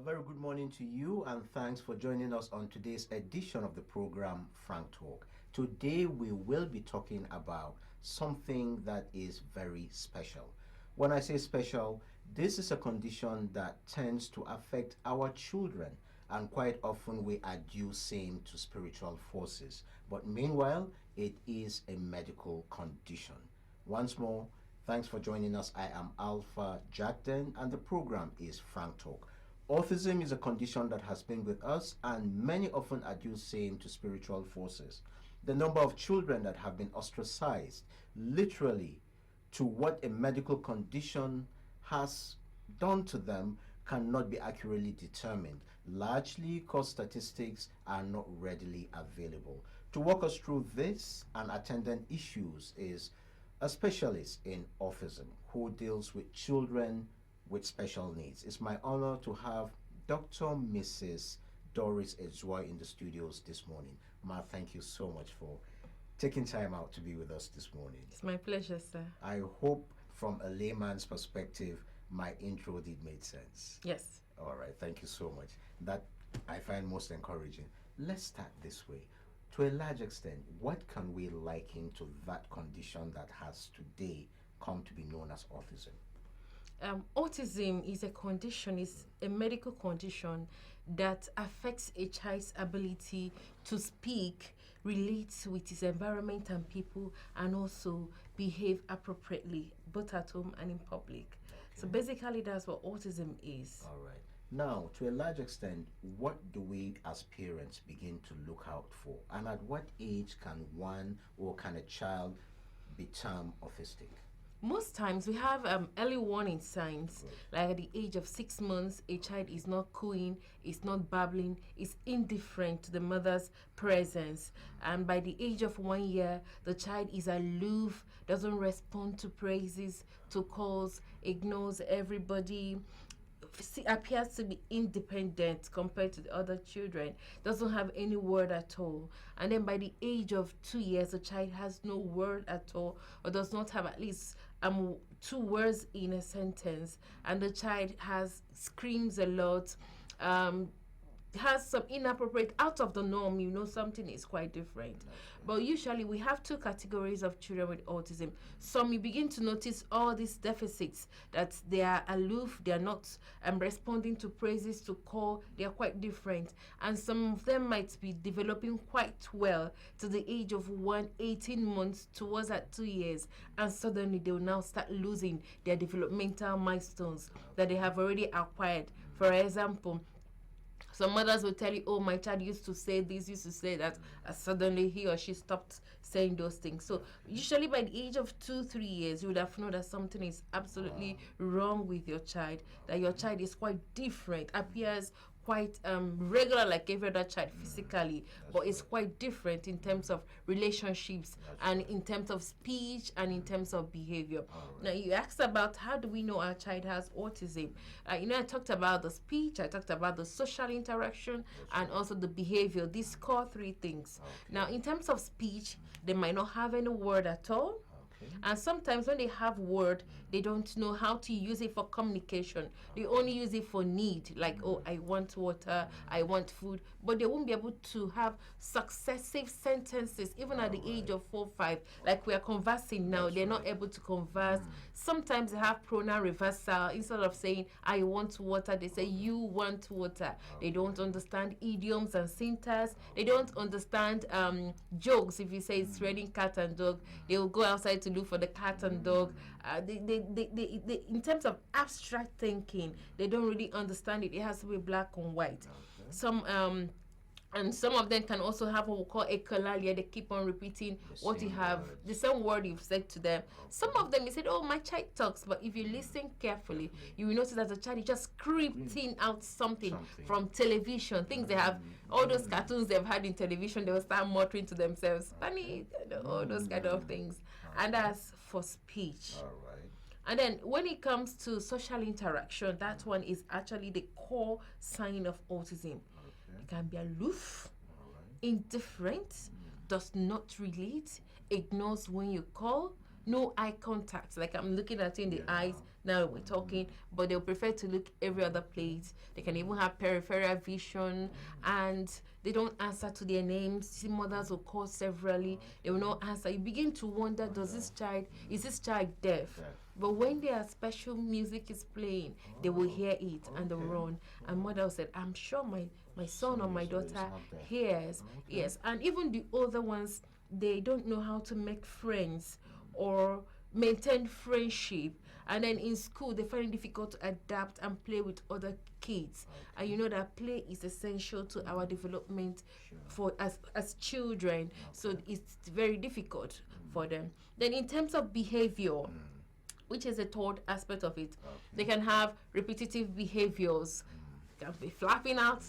very good morning to you, and thanks for joining us on today's edition of the program Frank Talk. Today we will be talking about something that is very special. When I say special, this is a condition that tends to affect our children, and quite often we adduce same to spiritual forces. But meanwhile, it is a medical condition. Once more, thanks for joining us. I am Alpha Jackden, and the program is Frank Talk. Autism is a condition that has been with us, and many often adduce same to spiritual forces. The number of children that have been ostracized, literally, to what a medical condition has done to them cannot be accurately determined, largely because statistics are not readily available. To walk us through this and attendant issues is a specialist in autism who deals with children with special needs. It's my honor to have Dr. Mrs. Doris Ezoi in the studios this morning. Ma, thank you so much for taking time out to be with us this morning. It's my pleasure, sir. I hope from a layman's perspective, my intro did make sense. Yes. All right, thank you so much. That I find most encouraging. Let's start this way. To a large extent, what can we liken to that condition that has today come to be known as autism? Autism is a condition, is a medical condition that affects a child's ability to speak, relate with his environment and people, and also behave appropriately, both at home and in public. Okay. So basically, that's what autism is. All right. Now, to a large extent, what do we as parents begin to look out for? And at what age can one or can a child become autistic? Most times we have early warning signs, like at the age of 6 months, a child is not cooing, is not babbling, is indifferent to the mother's presence. And by the age of 1 year, the child is aloof, doesn't respond to praises, to calls, ignores everybody, appears to be independent compared to the other children, doesn't have any word at all. And then by the age of 2 years, the child has no word at all, or does not have at least 2 words in a sentence, and the child screams a lot, has some inappropriate, out of the norm, something is quite different. But usually we have 2 categories of children with autism. Some, you begin to notice all these deficits, that they are aloof, they are not responding to praises, to call, they are quite different. And some of them might be developing quite well to the age of 18 months towards at 2 years, and suddenly they will now start losing their developmental milestones that they have already acquired. For example, some mothers will tell you, oh, my child used to say this, used to say that, and suddenly he or she stopped saying those things. So usually by the age of 2-3 years, you would have known that something is absolutely wrong with your child, that your child is quite different, appears quite regular like every other child physically, but it's quite different in terms of relationships and in terms of speech and in terms of behavior. Now, you asked about how do we know our child has autism. I talked about the speech, I talked about the social interaction, and also the behavior, these core 3 things. Now, in terms of speech, they might not have any word at all. And sometimes when they have word, they don't know how to use it for communication. They only use it for need, like, oh, I want water, I want food. But they won't be able to have successive sentences, even at the age of 4-5. Like we are conversing now, they're not able to converse. Sometimes they have pronoun reversal. Instead of saying, I want water, they say, you want water. They don't understand idioms and syntax. They don't understand jokes. If you say it's raining cat and dog, they will go outside to look for the cat and dog. They, in terms of abstract thinking, they don't really understand it. It has to be black and white. And some of them can also have what we call echolalia. They keep on repeating what you have, the same word you've said to them. Some of them, you said, oh, my child talks. But if you listen carefully, you will notice that the child is just scripting out something from television. Things they have, all those cartoons they've had in television, they will start muttering to themselves. Funny, all those kind of things. And that's for speech. All right. And then when it comes to social interaction, that one is actually the core sign of autism. It can be aloof, indifferent, does not relate, ignores when you call, no eye contact, like I'm looking at you in the eyes, Now we're talking, but they'll prefer to look every other place. They can even have peripheral vision, and they don't answer to their names. See, mothers will call severally. They will not answer. You begin to wonder, is this child deaf? But when their special music is playing, they will hear it and they'll run. And mother said, I'm sure my son or my daughter hears. Yes. And even the other ones, they don't know how to make friends or maintain friendship. And then in school, they find it difficult to adapt and play with other kids. And you know that play is essential to our development for as children. So it's very difficult for them. Then in terms of behavior, which is a third aspect of it, they can have repetitive behaviors. Can be flapping out,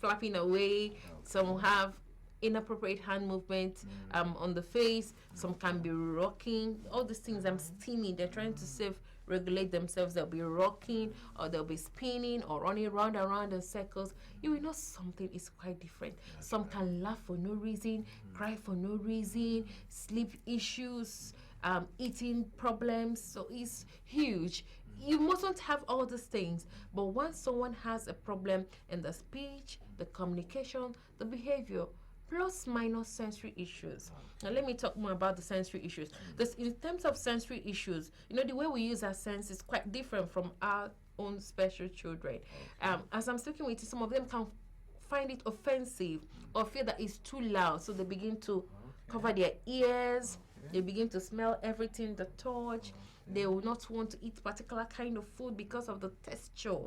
flapping away. Some have inappropriate hand movement on the face. Some can be rocking. All these things, steaming. They're trying to self-regulate themselves. They'll be rocking, or they'll be spinning, or running round and round in circles. You will know something is quite different. Some can laugh for no reason, cry for no reason, sleep issues, eating problems. So it's huge. You mustn't have all these things, but once someone has a problem in the speech, the communication, the behavior, plus minus sensory issues. Now let me talk more about the sensory issues. Because in terms of sensory issues, the way we use our sense is quite different from our own special children. As I'm speaking with you, some of them can find it offensive or feel that it's too loud, so they begin to cover their ears. They begin to smell everything they touch. They will not want to eat particular kind of food because of the texture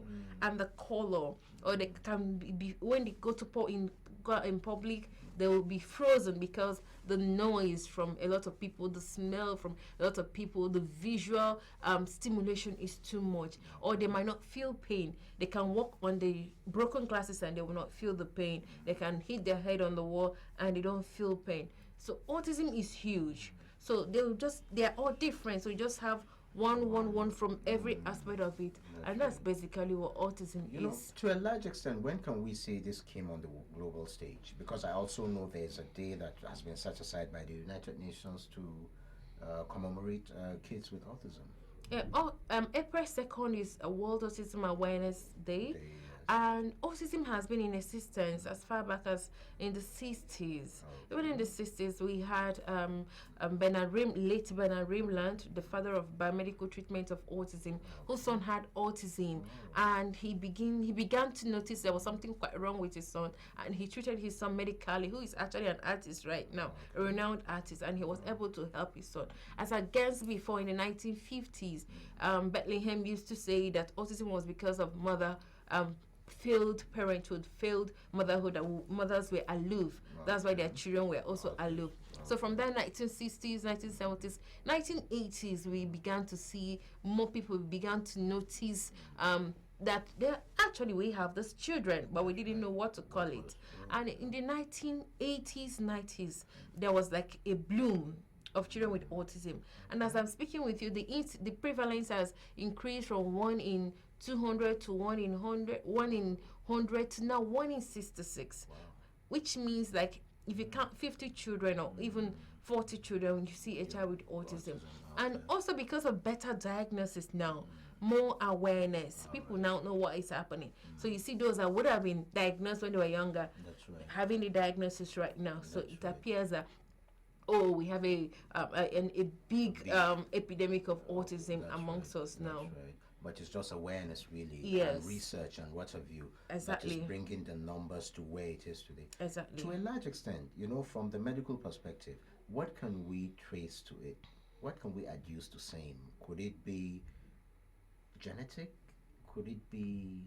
and the color. Or they can be when they go in public, they will be frozen because the noise from a lot of people, the smell from a lot of people, the visual stimulation is too much. Or they might not feel pain. They can walk on the broken glasses and they will not feel the pain. They can hit their head on the wall and they don't feel pain. So autism is huge. So they're all different. So you just have one from every aspect of it. That's basically what autism is. To a large extent, when can we say this came on the global stage? Because I also know there's a day that has been set aside by the United Nations to commemorate kids with autism. April 2nd is a World Autism Awareness Day. And autism has been in existence as far back as in the 60s. Even in the 60s, we had late Bernard Rimland, the father of biomedical treatment of autism, whose son had autism. And he began to notice there was something quite wrong with his son. And he treated his son medically, who is actually an artist right now, a renowned artist. And he was able to help his son. As against before, in the 1950s, Bethlehem used to say that autism was because of failed parenthood, failed motherhood, and mothers were aloof. That's why their children were also aloof. So from the 1960s, 1970s, 1980s, we began to see more people began to notice that we have these children, but we didn't know what to call it. And in the 1980s, 90s, there was like a bloom of children with autism. And as I'm speaking with you, the prevalence has increased from 1 in 200 to 1 in 100 to now 1 in 66. Which means, like, if you count 50 children or even 40 children, you see a child with autism. And also because of better diagnosis now, more awareness. People now know what is happening. So you see those that would have been diagnosed when they were younger, having the diagnosis right now. So it appears that we have a big epidemic of autism amongst us now. But it's just awareness, really, and research and what have you. Exactly. That is bringing the numbers to where it is today. Exactly. To a large extent, from the medical perspective, what can we trace to it? What can we adduce to same? Could it be genetic? Could it be,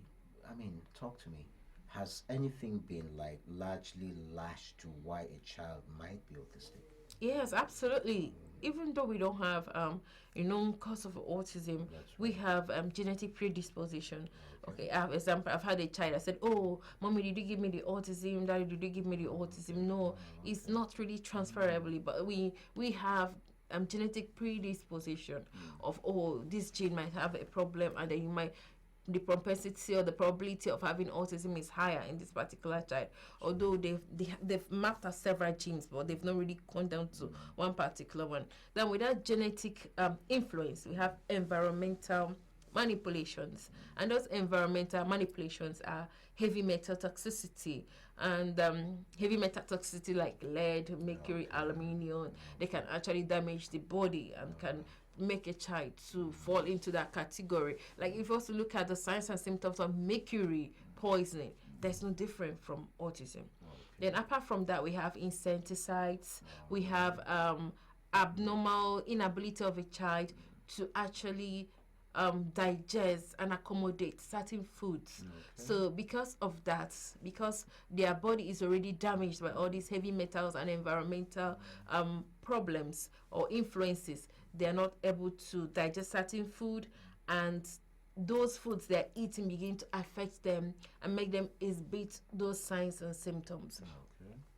talk to me. Has anything been largely lashed to why a child might be autistic? Yes, absolutely. Even though we don't have known cause of autism, we have genetic predisposition. Okay, I've had a child. I said, "Oh, mommy, did you give me the autism? Daddy, did you give me the autism?" No, it's not really transferable, but we have genetic predisposition of this gene might have a problem, and then you might the propensity or the probability of having autism is higher in this particular child, although they've mapped out several genes, but they've not really gone down to one particular one. Then without genetic influence, we have environmental manipulations, and those environmental manipulations are heavy metal toxicity, and heavy metal toxicity like lead, mercury, aluminium. They can actually damage the body and can make a child to fall into that category. Like if you also look at the signs and symptoms of mercury poisoning, there's no different from autism. Then apart from that, we have insecticides, we have abnormal inability of a child to actually digest and accommodate certain foods. So because of that, because their body is already damaged by all these heavy metals and environmental problems or influences, they are not able to digest certain food, and those foods they're eating begin to affect them and make them exhibit those signs and symptoms.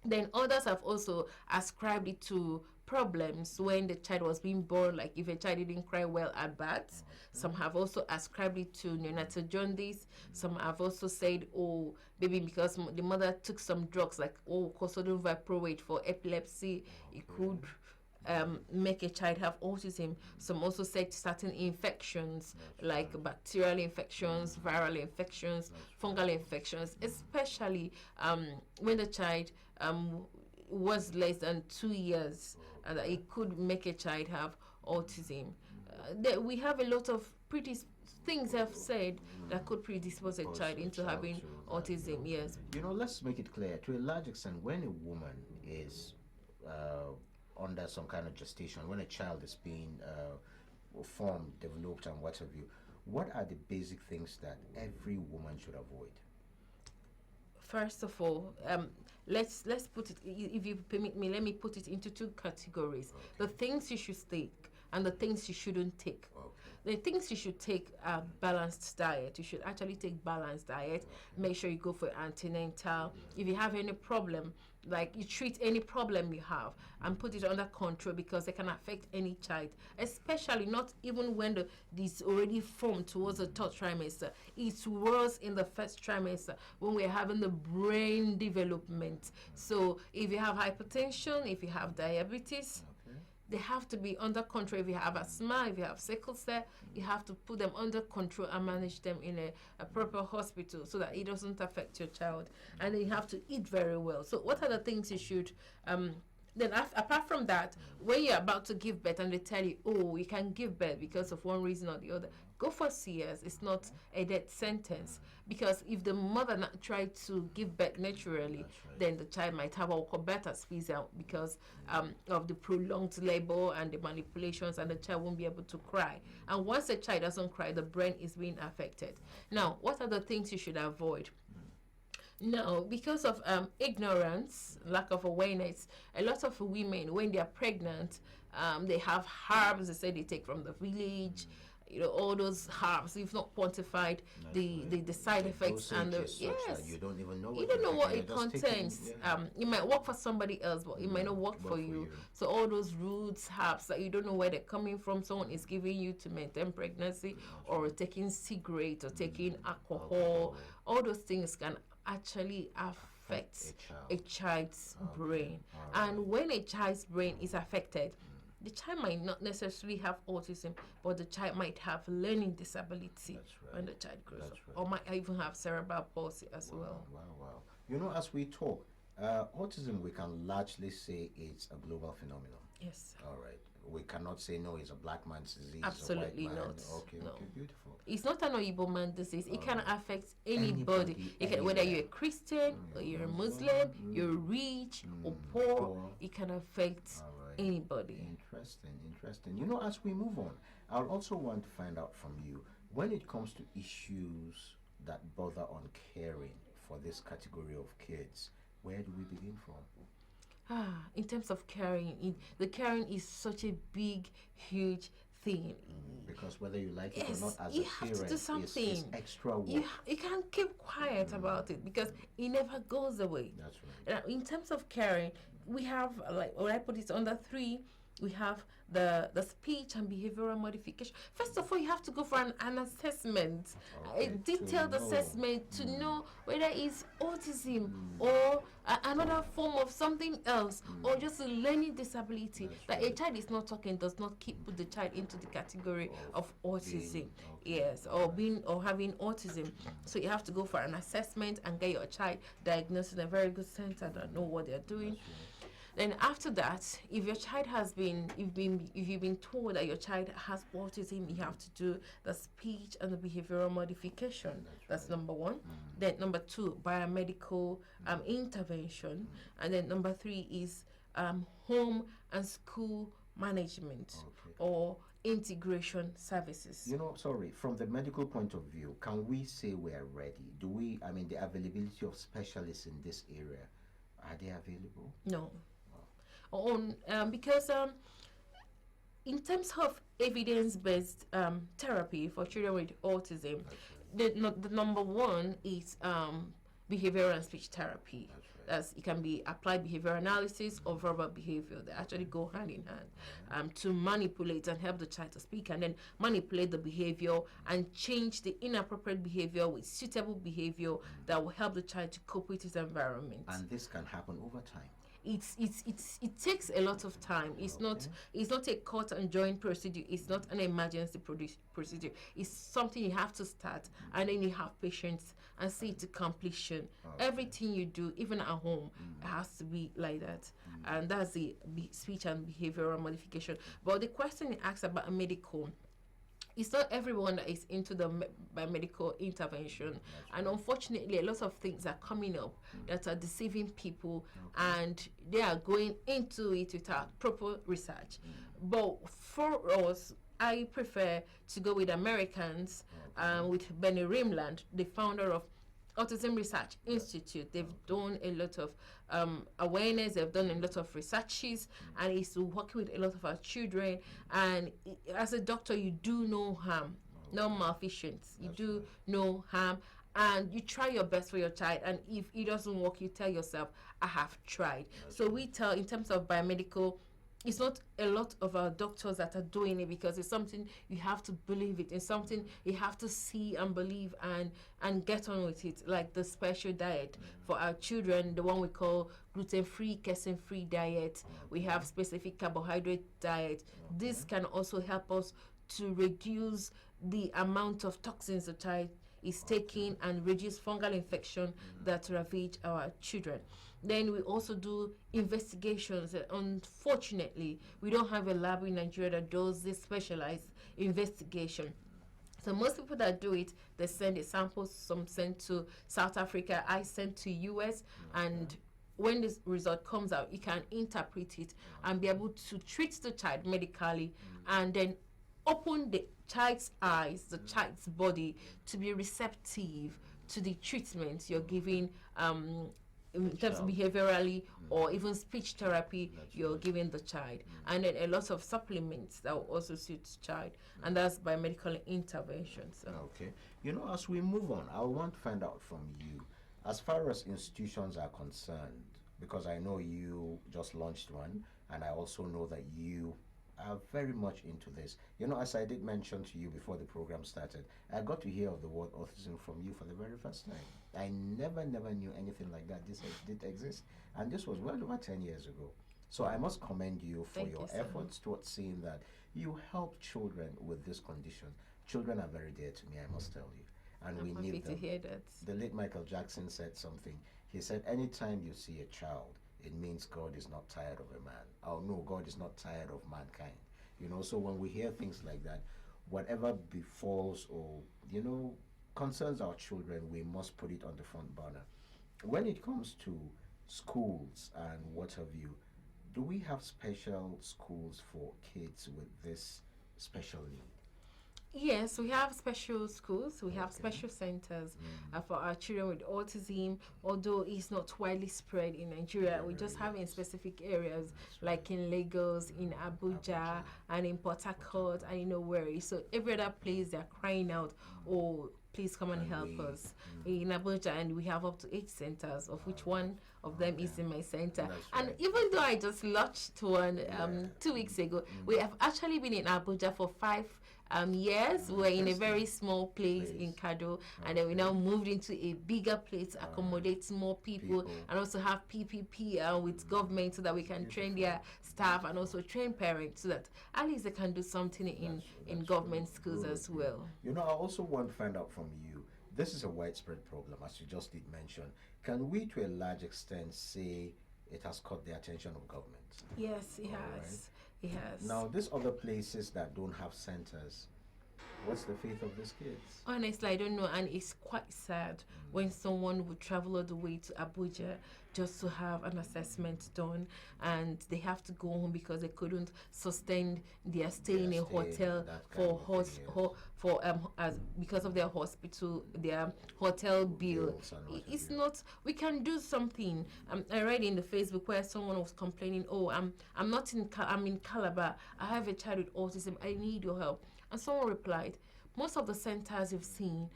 Then others have also ascribed it to problems when the child was being born, like if a child didn't cry well at birth. Some have also ascribed it to neonatal jaundice. Some have also said, oh, maybe because the mother took some drugs like cosodium valproate for epilepsy, it could make a child have autism. Some also said certain infections like bacterial infections, viral infections, fungal infections, especially when the child was less than 2 years, that it could make a child have autism. We have a lot of things I've said that could predispose a child into having autism. Yes. Let's make it clear. To a large extent, when a woman is under some kind of gestation, when a child is being formed, developed, and what have you, what are the basic things that every woman should avoid? First of all, let's put it, if you permit me, let me put it into two categories. The things you should take and the things you shouldn't take. The things you should take are balanced diet. You should actually take balanced diet. Make sure you go for antenatal. If you have any problem, like you treat any problem you have and put it under control, because it can affect any child, especially not even when this already formed towards the third trimester. It's worse in the first trimester when we're having the brain development. So if you have hypertension, if you have diabetes, they have to be under control. If you have asthma, if you have sickle cell, you have to put them under control and manage them in a proper hospital so that it doesn't affect your child. And then you have to eat very well. So what are the things you should then apart from that, when you're about to give birth and they tell you, oh, you can give birth because of one reason or the other, go for CS. It's not a death sentence, because if the mother not try to give birth naturally, then the child might have a better squeeze out because of the prolonged labor and the manipulations, and the child won't be able to cry. And once the child doesn't cry, the brain is being affected. Now, what are the things you should avoid? No, because of ignorance, lack of awareness, a lot of women, when they are pregnant, they have herbs they say they take from the village. All those herbs, you've not quantified the side effects and the you don't even know. You don't know what it contains. It might work for somebody else, but it might not work for you. So all those roots, herbs that you don't know where they're coming from, someone is giving you to maintain pregnancy, or taking cigarette or taking alcohol. All those things can actually affect a child's brain. And when a child's brain is affected, the child might not necessarily have autism, but the child might have learning disability when the child grows up, or might even have cerebral palsy as well. Wow. As we talk, autism, we can largely say it's a global phenomenon. Yes. All right. We cannot say no, it's a black man's disease. Absolutely a white man. not. Okay, no. Okay, beautiful. It's not an Igbo man disease. It can affect anybody. Whether you're a Christian, or you're a Muslim, you're rich or poor, it can affect anybody. Interesting. As we move on, I'll also want to find out from you, when it comes to issues that bother on caring for this category of kids, where do we begin from? In terms of caring, the caring is such a big, huge thing. Because whether you like it or not, as you a have parent, to do something. It's extra work. You can't keep quiet about it, because it never goes away. That's right. In terms of caring, we have, like, when I put it under 3 we have the speech and behavioral modification. First of all, you have to go for an assessment, a Okay, detailed to know. assessment to know whether it's autism or another form of something else, or just a learning disability. That's That a right. child is not talking does not keep put the child into the category of autism. Being, Yes, or being or having autism. So you have to go for an assessment and get your child diagnosed in a very good center that know what they're doing. Then after that, if your child has been, if you've been told that your child has autism, you have to do the speech and the behavioral modification. That's number one. Then number two, biomedical intervention, and then number three is home and school management Okay. or integration services. You know, sorry, from the medical point of view, can we say we are ready? Do we, I mean, the availability of specialists in this area, are they available? No, on because in terms of evidence-based therapy for children with autism, the number one is behavioral and speech therapy. That's right. As it can be applied behavior analysis or verbal behavior. They actually go hand in hand to manipulate and help the child to speak, and then manipulate the behavior and change the inappropriate behavior with suitable behavior that will help the child to cope with his environment. And this can happen over time. It takes a lot of time. It's not a cut and join procedure. It's not an emergency procedure. It's something you have to start and then you have patience and see it to completion. Everything you do, even at home, has to be like that. And that's the speech and behavioral modification. But the question you asked about a medical, it's not everyone that is into the biomedical intervention, and unfortunately a lot of things are coming up that are deceiving people, and they are going into it without proper research. But for us, I prefer to go with Americans, with Benny Rimland, the founder of Autism Research Institute. They've done a lot of awareness, they've done a lot of researches, and it's working with a lot of our children. And as a doctor, you do no harm, no malfeasance. You do no harm, and you try your best for your child. And if it doesn't work, you tell yourself, I have tried. So we tell, in terms of biomedical, it's not a lot of our doctors that are doing it, because it's something you have to believe it. It's something you have to see and believe and get on with it. Like the special diet for our children, the one we call gluten-free, casein-free diet. We have specific carbohydrate diet. This can also help us to reduce the amount of toxins the child is taking and reduce fungal infection that ravage our children. Then we also do investigations. Unfortunately, we don't have a lab in Nigeria that does this specialized investigation. So most people that do it, they send a sample, some send to South Africa, I send to US, and when this result comes out, you can interpret it and be able to treat the child medically, and then open the child's eyes, the child's body, to be receptive to the treatment you're giving, in terms of behaviorally or even speech therapy you're giving the child, and then a lot of supplements that will also suit the child, and that's biomedical intervention. So Okay. You know, as we move on, I want to find out from you, as far as institutions are concerned, because I know you just launched one, and I also know that you are very much into this. You know, as I did mention to you before the program started, I got to hear of the word autism from you for the very first time. I never knew anything like that. This did exist, and this was well over 10 years ago. So I must commend you for Thank your you so efforts towards seeing that you help children with this condition. Children are very dear to me, I must tell you, and we I'm happy need to them. hear that. The late Michael Jackson said something. He said, anytime you see a child, it means God is not tired of a man. Oh no, God is not tired of mankind. You know, so when we hear things like that, whatever befalls or, you know, concerns our children, we must put it on the front burner. When it comes to schools and what have you, do we have special schools for kids with this special need? Yes, we have special schools, we have Okay. special centers for our children with autism, although it's not widely spread in Nigeria. We just have in specific areas like in Lagos, in Abuja, and in Port Harcourt, and in Owerri. So every other place they're crying out, oh, please come and And help we- us in Abuja. And we have up to 8 centers, of which one of them is in my center. That's And right. even though I just launched one Yeah. 2 weeks ago, we have actually been in Abuja for 5 years. We're in a very small place in Kado, and then we now moved into a bigger place to accommodate more people, and also have PPP with government so that we can train their staff and also train parents so that at least they can do something in government schools as well. You know, I also want to find out from you. This is a widespread problem, as you just did mention. Can we, to a large extent, say it has caught the attention of government? Yes, it All has. It has. Now, these other places that don't have centers, what's the fate of these kids? Honestly, I don't know, and it's quite sad when someone would travel all the way to Abuja just to have an assessment done, and they have to go home because they couldn't sustain their stay in a hotel as because of their hospital, their hotel bill. Bills and what have It's you. not. We can do something. I read in the Facebook where someone was complaining, "Oh, I'm not in. I'm in Calabar. I have a child with autism. I need your help." And someone replied, most of the centers you've seen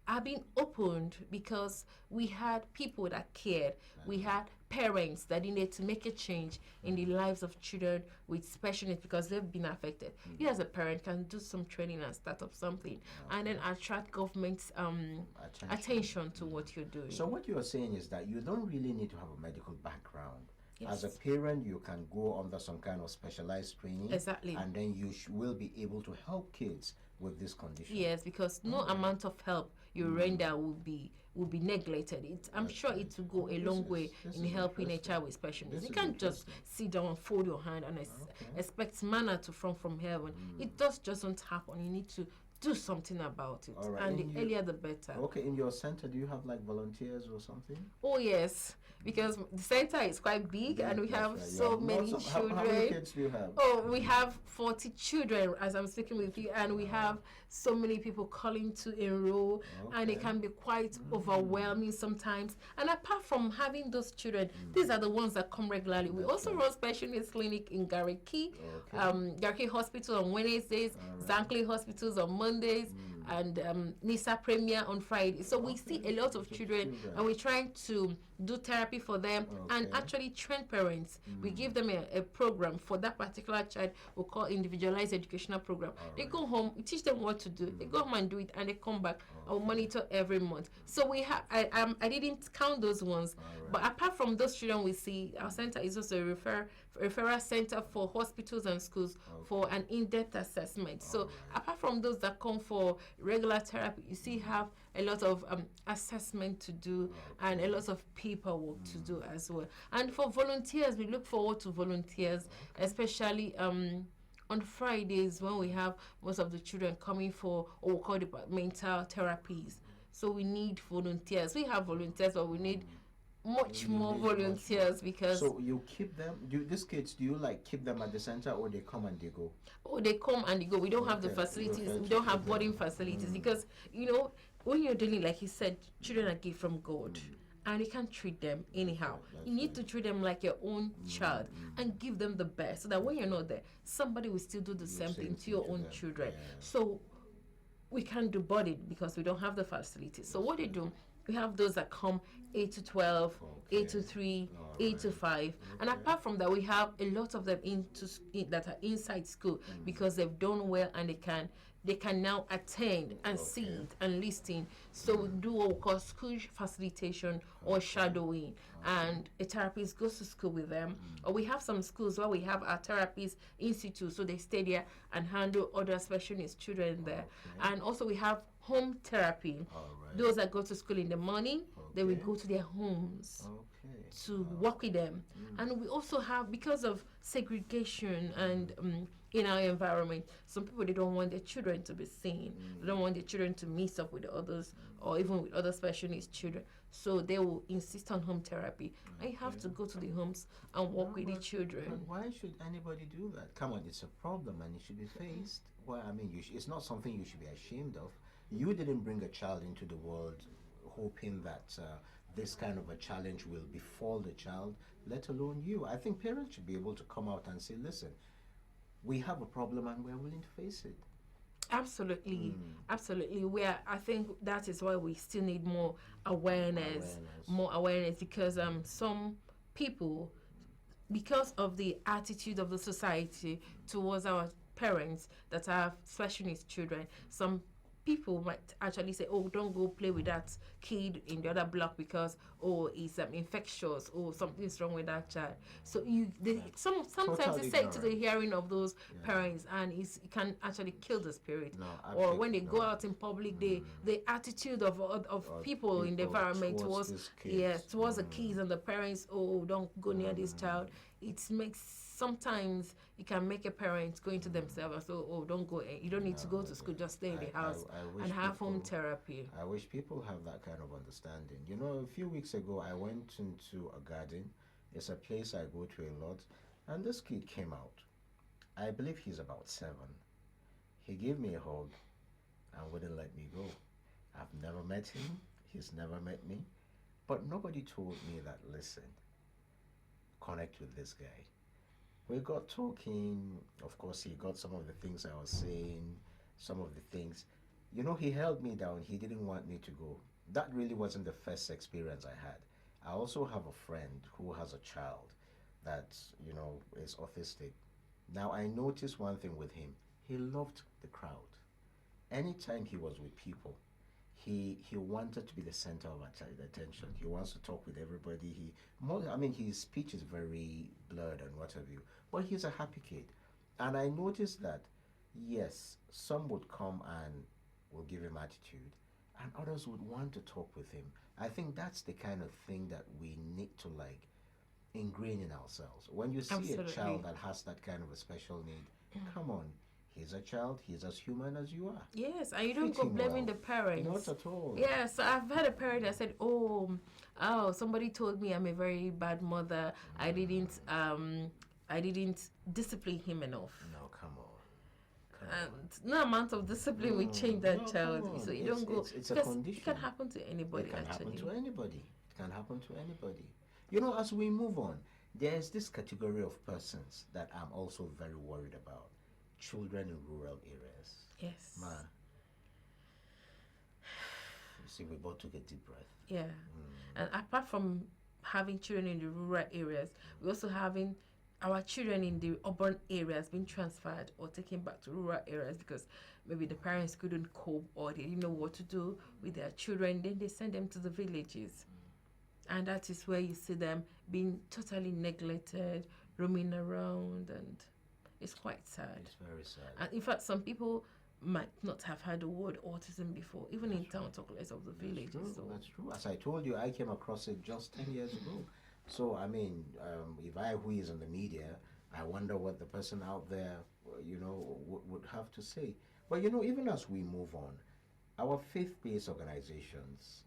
are being opened because we had people that cared. We had parents that needed to make a change in the lives of children with special needs because they've been affected. You as a parent can do some training and start up something and then attract government's attention to what you're doing. So what you are saying is that you don't really need to have a medical background. Yes. As a parent, you can go under some kind of specialized training. Exactly. And then you will be able to help kids with this condition. Yes, because no amount of help you render will be neglected. I'm sure it will go a long way in helping a child with special needs. You can't just sit down and fold your hand and expect manna to fall from heaven. It doesn't happen. You need to do something about it. All right. And And the earlier the better. Okay, in your center, do you have like volunteers or something? Oh yes, because the center is quite big and we That's have right. You so have many lots of- children. How many kids do you have? Oh, we have 40 children as I'm speaking with you, and we have so many people calling to enroll, and it Okay. can be quite overwhelming sometimes. And apart from having those children, these are the ones that come regularly. We also run special needs clinic in Gariki, Gariki Hospital on Wednesdays, Zankley Hospitals on Mondays, and Nisa Premier on Friday. So we see a lot of children, and we're trying to do therapy for them and actually train parents. We give them a program for that particular child we call individualized educational program. They go home, we teach them what to do. They go home and do it, and they come back. I'll monitor every month. So we have. I didn't count those ones, but apart from those children, we see our center is also a referral center for hospitals and schools for an in-depth assessment. So apart from those that come for regular therapy, you see have a lot of assessment to do and a lot of paperwork to do as well. And for volunteers, we look forward to volunteers, especially on Fridays when we have most of the children coming for what we call departmental therapies. So we need volunteers. We have volunteers, but we need much more volunteers because So you keep them? These kids, do you like keep them at the center or they come and they go? they come and they go. We don't have the Okay, facilities. okay. We don't have boarding facilities because when you're dealing, like you said, children are gift from God. And you can't treat them anyhow. You need to treat them like your own child and give them the best so that when you're not there, somebody will still do the same thing to your own children. So we can't do boarding because we don't have the facilities. So what they do, we have those that come 8 to 12, 8 to 3, 8 to 5. And apart from that, we have a lot of them that are inside school because they've done well and they can now attend and sit and listen. So we do what we call school facilitation or shadowing. And a therapist goes to school with them. Or we have some schools where we have our therapist institute, so they stay there and handle other special needs children there. And also we have home therapy. Those that go to school in the morning, they will go to their homes to work with them. And we also have, because of segregation and in our environment, some people, they don't want their children to be seen. They don't want their children to mix up with the others or even with other special needs children. So they will insist on home therapy. And you have to go to the homes and work with the children. But why should anybody do that? Come on, it's a problem and it should be faced. Well, I mean, it's not something you should be ashamed of. You didn't bring a child into the world hoping that this kind of a challenge will befall the child, let alone you. I think parents should be able to come out and say, listen, we have a problem and we're willing to face it. Absolutely, absolutely. I think that is why we still need more awareness, Awareness. more awareness, because some people, because of the attitude of the society towards our parents that have special needs children, some people might actually say, "Oh, don't go play with that kid in the other block because it's infectious or something's wrong with that child." So sometimes Total they say it to the ignorance. hearing of those Yeah. parents, and it can actually kill the spirit. No, Or when absolutely they go not. out in public, the attitude of people in the People environment towards towards, these yeah, kids. towards the kids and the parents. "Oh, don't go near this child." It makes, sometimes it can make a parent go into themselves and say, "Oh, don't go, you don't need to go to school, just stay in the house I wish and have home people therapy." I wish people have that kind of understanding. You know, a few weeks ago I went into a garden. It's a place I go to a lot, and this kid came out. I believe he's about 7. He gave me a hug and wouldn't let me go. I've never met him. He's never met me. But nobody told me that, listen, connect with this guy. We got talking. Of course, he got some of the things I was saying, some of the things. You know, he held me down. He didn't want me to go. That really wasn't the first experience I had. I also have a friend who has a child that, is autistic. Now, I noticed one thing with him. He loved the crowd. Anytime he was with people, he wanted to be the center of attention. He wants to talk with everybody. I mean, his speech is very blurred and what have you, but he's a happy kid. And I noticed that, yes, some would come and will give him attitude, and others would want to talk with him. I think that's the kind of thing that we need to like ingrain in ourselves. When you see a Absolutely. child that has that kind of a special need, come on, he's a child. He's as human as you are. Yes, and you don't Treat go him blaming well. the parents. Not at all. Yes, I've had a parent that said, "Oh, somebody told me I'm a very bad mother. I didn't discipline him enough." No, come on. Come And on. no amount of discipline will change that No, child. come on. So you don't go, It's a because it condition. can happen to anybody It can happen actually. to anybody. It can happen to anybody. You know, as we move on, there's this category of persons that I'm also very worried about. Children in rural areas. Yes. Ma, you see, we both took a deep breath. Yeah. And apart from having children in the rural areas, we also having our children in the urban areas being transferred or taken back to rural areas because maybe the parents couldn't cope or they didn't know what to do with their children. Then they send them to the villages. And that is where you see them being totally neglected, roaming around, and it's quite sad. It's very sad. And in fact, some people might not have heard the word autism before, even in town, talk less of the villages. True, So that's true. As I told you, I came across it just 10 years ago. So, I mean, if I who is in the media, I wonder what the person out there, would have to say. But, even as we move on, our faith-based organizations,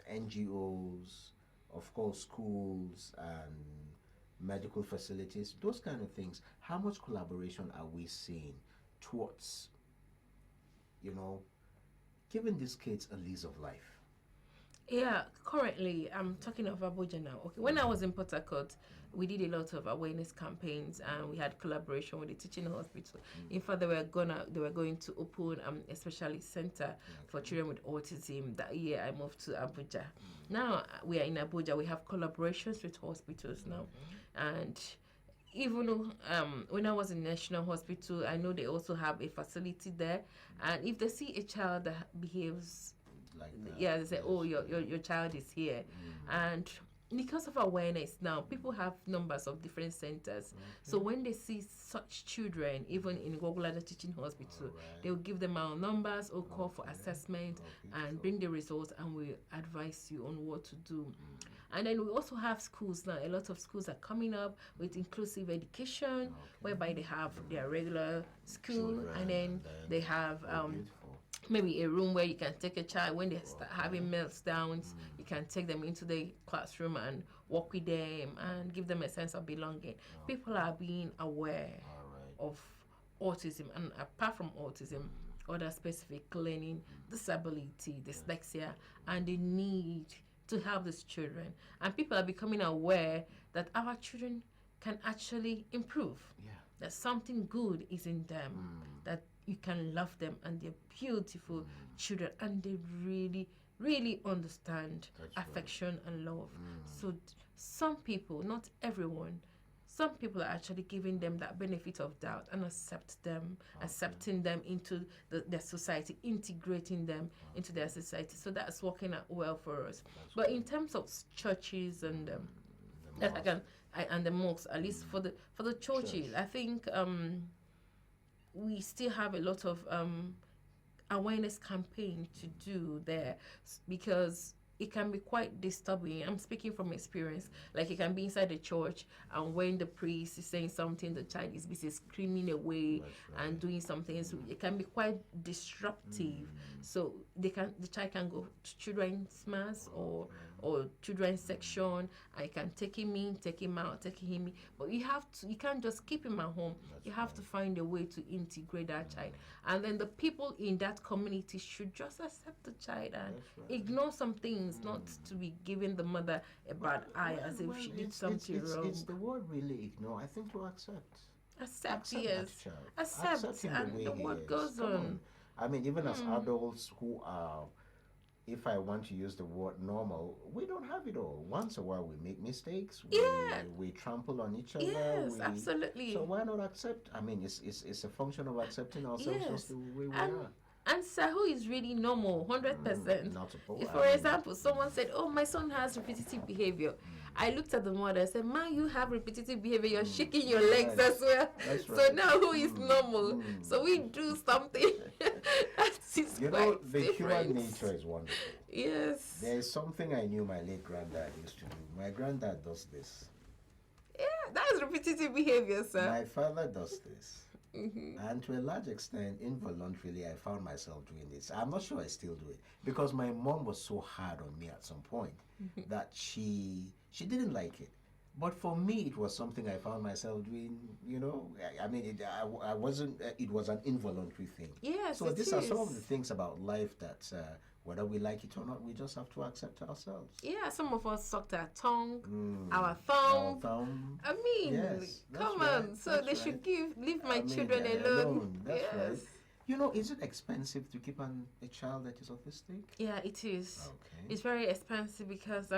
NGOs, of course, schools and medical facilities, those kind of things, how much collaboration are we seeing towards, you know, giving these kids a lease of life? yeah, currently I'm talking of Abuja now. Okay, when I was in Port Harcourt, we did a lot of awareness campaigns and we had collaboration with the teaching hospital. In fact, they were going to open a specialist center for children with autism. That year, I moved to Abuja. Now we are in Abuja. We have collaborations with hospitals now, and even when I was in National Hospital, I know they also have a facility there. And if they see a child that behaves, Like that. yeah, they say, Yes. "Oh, your child is here," and because of awareness now, people have numbers of different centers. So when they see such children, even in Gogolada Teaching Hospital, Alright. they will give them our numbers or call for assessment Oh, and bring the results, and we advise you on what to do. Mm. And then we also have schools now. A lot of schools are coming up with inclusive education, whereby they have their regular school, Children, and then and then- they have Beautiful. maybe a room where you can take a child when they start having meltdowns. You can take them into the classroom and walk with them and give them a sense of belonging. People are being aware All right. of autism, and apart from autism, other specific learning disability, dyslexia, and the need to help these children. And people are becoming aware that our children can actually improve, Yeah. that something good is in them, that you can love them, and they're beautiful children, and they really, really understand That's affection and love. So some people, not everyone, some people are actually giving them that benefit of doubt and accepting them into their society, integrating them into their society. So that's working out well for us. But in terms of churches and The that and the mosques, at least for the churches, I think we still have a lot of awareness campaign to do there, because it can be quite disturbing. I'm speaking from experience. Like, you can be inside the church, and when the priest is saying something, the child is busy screaming away and doing something. So it can be quite disruptive. So the child can go to children's mass or children's section. I can take him in, take him out, take him in. But you can't just keep him at home. You have to find a way to integrate that child. And then the people in that community should just accept the child and ignore some things, not to be giving the mother a bad eye as if she did something wrong. It's the word really ignore. I think to accept. Accept, that yes. child. Accept, him and the way the he word is. goes Come on. I mean, even as adults who are, if I want to use the word normal, we don't have it all. Once a while we make mistakes. We trample on each other. Yes, absolutely. So why not accept? I mean, it's a function of accepting ourselves Yes. just the way we And are. And Sahu is really normal, 100%. Not a problem. If, for example, someone said, "Oh, my son has repetitive behavior," I looked at the mother and said, "Ma, you have repetitive behavior. You're shaking your legs as well. That's So right. now who is normal? So we do something that is You know, quite the different." human nature is wonderful. Yes. There is something I knew my late granddad used to do. My granddad does this. Yeah, that is repetitive behavior, sir. My father does this. And to a large extent, involuntarily, I found myself doing this. I'm not sure I still do it, because my mom was so hard on me at some point that she didn't like it. But for me, it was something I found myself doing. You know, I mean, I wasn't. It was an involuntary thing. Yes, So it these are some of is. the things about life that, whether we like it or not, we just have to accept ourselves. Yeah, some of us sucked our tongue, our Our thumb. thumb. I mean, Yes, that's come right, on. So that's they should leave my I mean, children alone. That's Yes. right. You know, is it expensive to keep a child that is autistic? Yeah, it is. Okay. It's very expensive because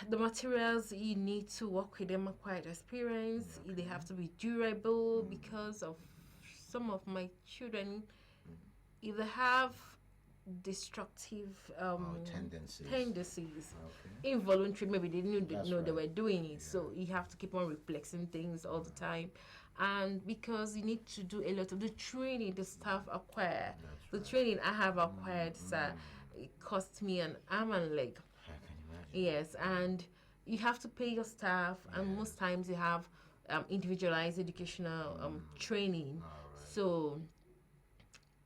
the materials you need to work with them are quite experienced. They have to be durable because of some of my children, if they have destructive Tendencies. Okay. involuntary, maybe they didn't That's know they right. were doing it, so you have to keep on replacing things all the time. And because you need to do a lot of the training the staff acquire, the training I have acquired, sir, it cost me an arm and leg. I can imagine. Yes, and you have to pay your staff, and most times you have individualized educational training. So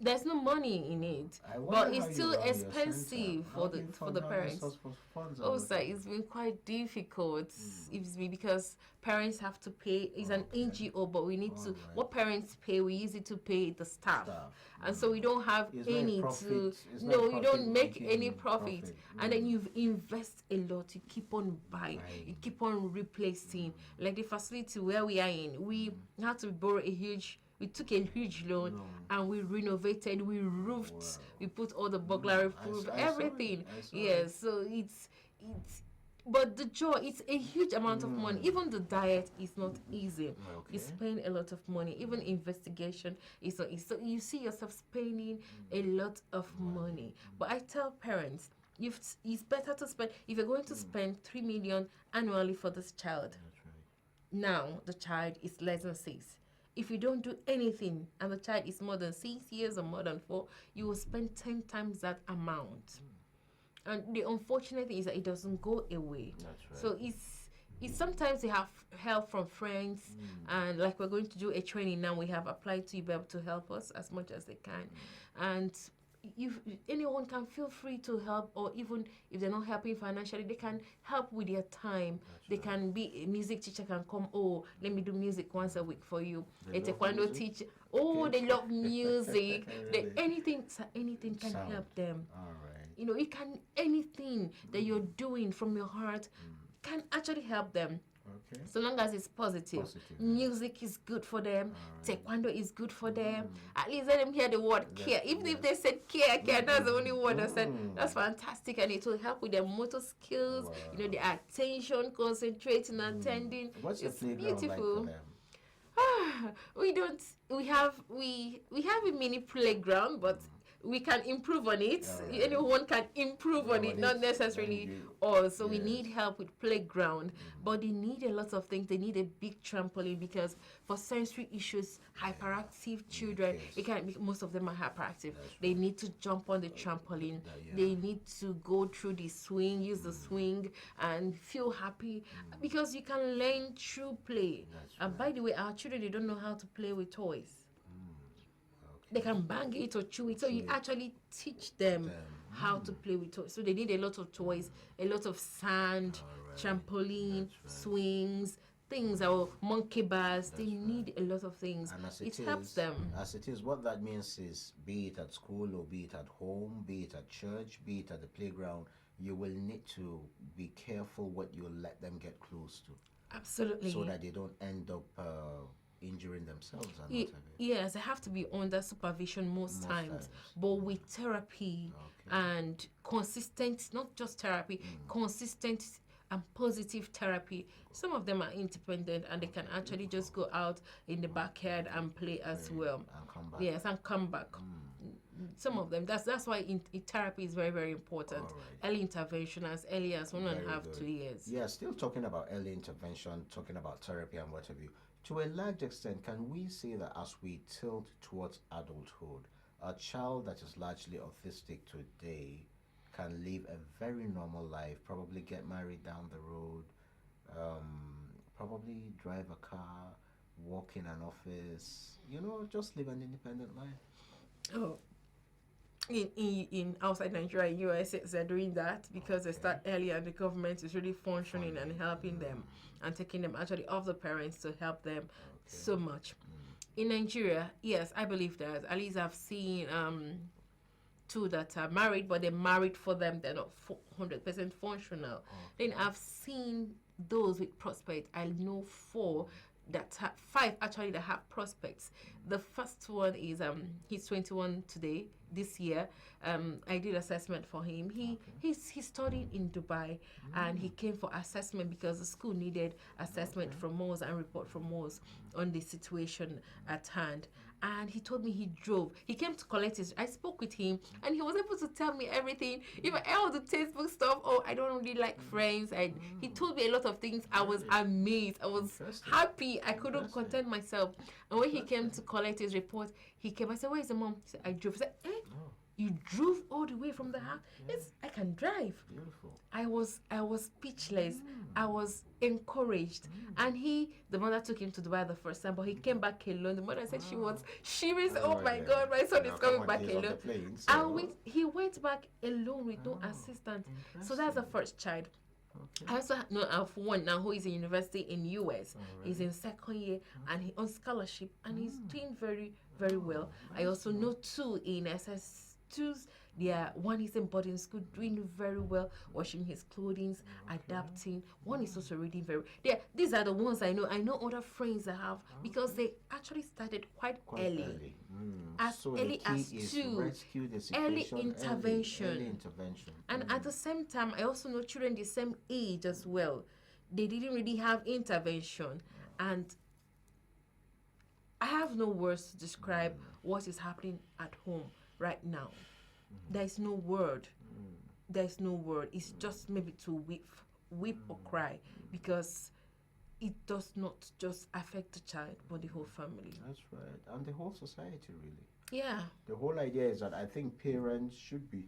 there's no money in it, I wonder but how it's you still run your expensive center. for How the do you for fund the all parents. these funds Oh, all sir, the it's been quite difficult. It's been because parents have to pay. It's an NGO, but we need to. Alright. What parents pay, we use it to pay the staff, Staff. and so we don't have It's not a any profit- to. it's not a No, you don't make profit-making any profit, profit. and then you invest a lot. You keep on buying, you Buying. keep on replacing. Like the facility where we are in, we had to borrow a huge. We took a huge loan and we renovated, we roofed, we put all the burglary proof, I saw it. everything. I saw Yes, so it's but the joy, it's a huge amount of money. Even the diet is not easy. You spend a lot of money. Even investigation is not easy. So you see yourself spending a lot of money. But I tell parents, it's better to spend, if you're going to spend 3 million annually for this child, That's right. now the child is less than 6. If you don't do anything and the child is more than 6 years or more than 4, you will spend 10 times that amount. And the unfortunate thing is that it doesn't go away. That's right. So it's sometimes you have help from friends, and like we're going to do a training now, we have applied to be able to help us as much as they can. And anyone can feel free to help, or even if they're not helping financially, they can help with their time. They can be a music teacher, can come, oh, let me do music once a week for you. They A love taekwondo music? teacher, oh, they love music. Really? Anything can Sound. help them. All right. You know, anything that you're doing from your heart can actually help them. Okay. So long as it's positive. Positive. Music is good for them. Alright. Taekwondo is good for them. At least let them hear the word care. Even if they yes. said care, that's the only word I said. Mm. That's fantastic, and it will help with their motor skills. Wow. You know, their attention, concentrating, attending. What's the It's playground like beautiful. for them? We don't. We have a mini playground, but we can improve on it. Alright. Anyone can improve on it, not necessarily Then you- us. So we yes. need help with playground, but they need a lot of things. They need a big trampoline because for sensory issues, hyperactive children, Yes. they can most of them are hyperactive. That's They need to jump on the trampoline. yeah. They need to go through the swing, use the swing, and feel happy because you can learn through play. That's And by the way, our children, they don't know how to play with toys. They can bang it or chew it. So you actually teach them how to play with toys. So they need a lot of toys, a lot of sand, trampoline, swings, things, or monkey bars. They need a lot of things. And as It helps them. As it is, what that means is, be it at school or be it at home, be it at church, be it at the playground, you will need to be careful what you let them get close to, Absolutely. so that they don't end up injuring themselves and Ye- what have you. Yes, they have to be under supervision most times, but with therapy and consistent, not just therapy, consistent and positive therapy. Some of them are independent and they can actually just go out in the backyard and play as well. And come back. Yes, and come back. Some of them. That's why therapy is very, very important. Alright. Early intervention as early as 1.5 good. 2 years. Yeah, still talking about early intervention, talking about therapy and what have you. To a large extent, can we say that as we tilt towards adulthood, a child that is largely autistic today can live a very normal life, probably get married down the road, probably drive a car, work in an office, just live an independent life? Oh, in outside Nigeria, in US, they're doing that because they start early and the government is really functioning and helping them and taking them actually off the parents to help them so much. In Nigeria, yes, I believe that. At least I've seen two that are married, but they're married for them. They're not 100% functional. Then I've seen those with prospects. I know five actually that have prospects. The first one is he's 21 today, this year. I did assessment for him. He studied in Dubai and he came for assessment because the school needed assessment from us and report from us on the situation at hand. And he told me he drove. He came to collect his. I spoke with him, and he was able to tell me everything. Even all the textbook stuff. Oh, I don't really like friends. He told me a lot of things. I was amazed. I was happy. I couldn't content myself. And when he came to collect his report, he came. I said, "Where is the mom?" He said, "I drove." I said, "You drove all the way from the house?" Yes, I can drive. Beautiful. I was speechless. I was encouraged. And the mother took him to Dubai the first time, but he came back alone. The mother said she was shivering. Oh my God, my son is coming back alone. And he went back alone with no assistant. So that's the first child. I also know of one now who is in university in US. He's in second year and he on scholarship and he's doing very, very well. I also know two in SS2s. One is in boarding school doing very well, washing his clothing, adapting. One is also reading very. These are the ones I know. I know other friends I have because they actually started quite early. As early as 2. Early intervention. And at the same time, I also know children the same age as well. They didn't really have intervention. And I have no words to describe what is happening at home right now. There is no word. There is no word. It's just maybe to weep or cry because it does not just affect the child but the whole family. That's right. And the whole society, really. Yeah. The whole idea is that I think parents should be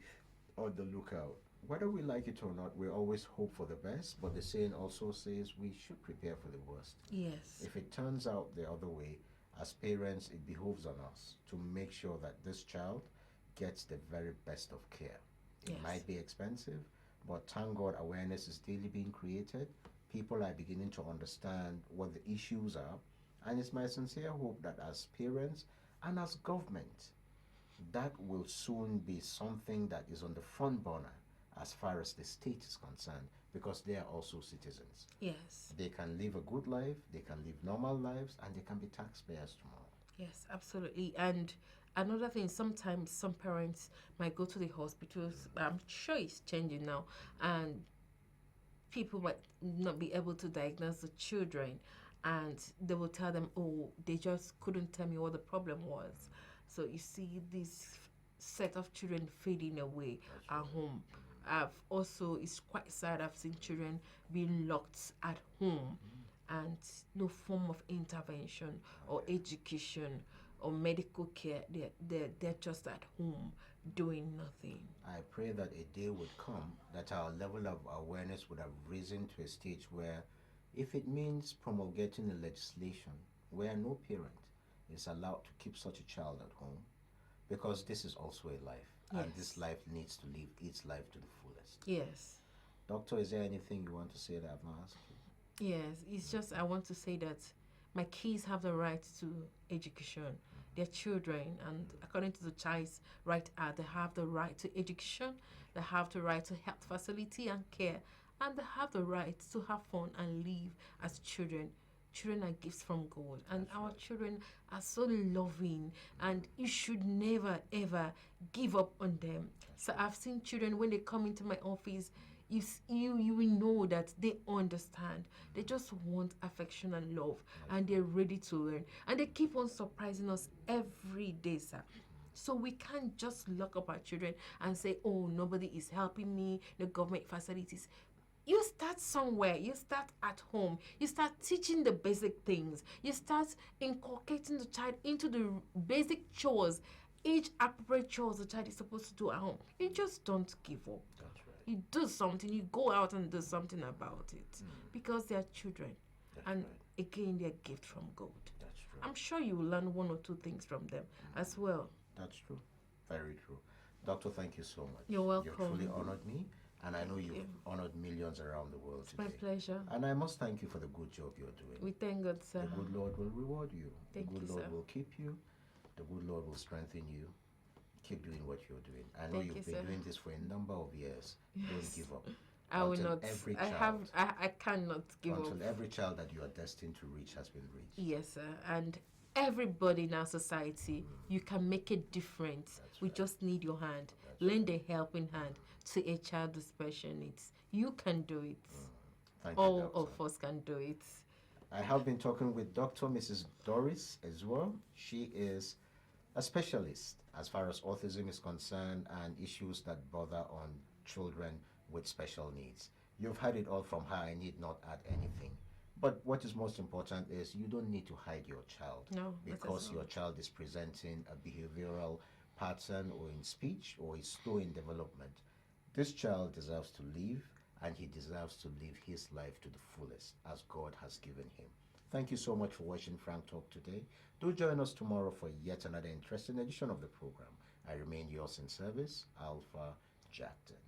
on the lookout. Whether we like it or not, we always hope for the best, but the saying also says we should prepare for the worst. Yes. If it turns out the other way, as parents, it behoves on us to make sure that this child gets the very best of care. It might be expensive, but thank God awareness is daily being created. People are beginning to understand what the issues are, and it's my sincere hope that as parents and as government, that will soon be something that is on the front burner as far as the state is concerned, because they are also citizens. Yes. They can live a good life, they can live normal lives, and they can be taxpayers tomorrow. Yes, absolutely. And another thing, sometimes some parents might go to the hospitals. I'm sure it's changing now, and people might not be able to diagnose the children, and they will tell them, oh, they just couldn't tell me what the problem was. So you see this set of children fading away at home. I've also, it's quite sad, I've seen children being locked at home and no form of intervention or education or medical care. They're just at home doing nothing. I pray that a day would come that our level of awareness would have risen to a stage where, if it means promulgating a legislation where no parent is allowed to keep such a child at home, because this is also a life, and this life needs to live its life to the fullest. Yes. Doctor, is there anything you want to say that I've not asked you? Yes, it's just I want to say that my kids have the right to education. They're children, and according to the Child's Right Act, they have the right to education, they have the right to health facility and care, and they have the right to have fun and live as children. Children are gifts from God, and our children are so loving, and you should never ever give up on them. So I've seen children when they come into my office, you will know that they understand. They just want affection and love, and they're ready to learn, and they keep on surprising us every day, sir. So we can't just lock up our children and say, oh, nobody is helping me, the government facilities. You start somewhere, you start at home, you start teaching the basic things, you start inculcating the child into the basic chores, each appropriate chores the child is supposed to do at home. You just don't give up. That's right. You do something, you go out and do something about it, because they are children. That's And right. again, they're a gift from God. That's true. I'm sure you will learn one or two things from them as well. That's true. Very true. Doctor, thank you so much. You're welcome. You've truly honored me, and I know you've honored millions around the world It's today. my pleasure. And I must thank you for the good job you're doing. We thank God, sir. The good Lord will reward you. Thank the good you, Lord sir. will keep you. The good Lord will strengthen you. Keep doing what you're doing. I know Thank you've you, been sir. doing this for a number of years. Don't Yes. give up. I will Until not. every I have. child- I cannot give up. Until every child that you are destined to reach has been reached. Yes, sir. And everybody in our society, you can make a difference. That's We right. just need your hand. That's Lend a helping hand to a child with special needs. You can do it. Thank you, All Doctor. of us can do it. I have been talking with Dr. Mrs. Doris as well. She is a specialist as far as autism is concerned and issues that bother on children with special needs. You've heard it all from her. I need not add anything. But what is most important is you don't need to hide your child No, not at because all. your child is presenting a behavioral pattern or in speech or is slow in development. This child deserves to live, and he deserves to live his life to the fullest as God has given him. Thank you so much for watching Frank Talk today. Do join us tomorrow for yet another interesting edition of the program. I remain yours in service, Alpha Jackton.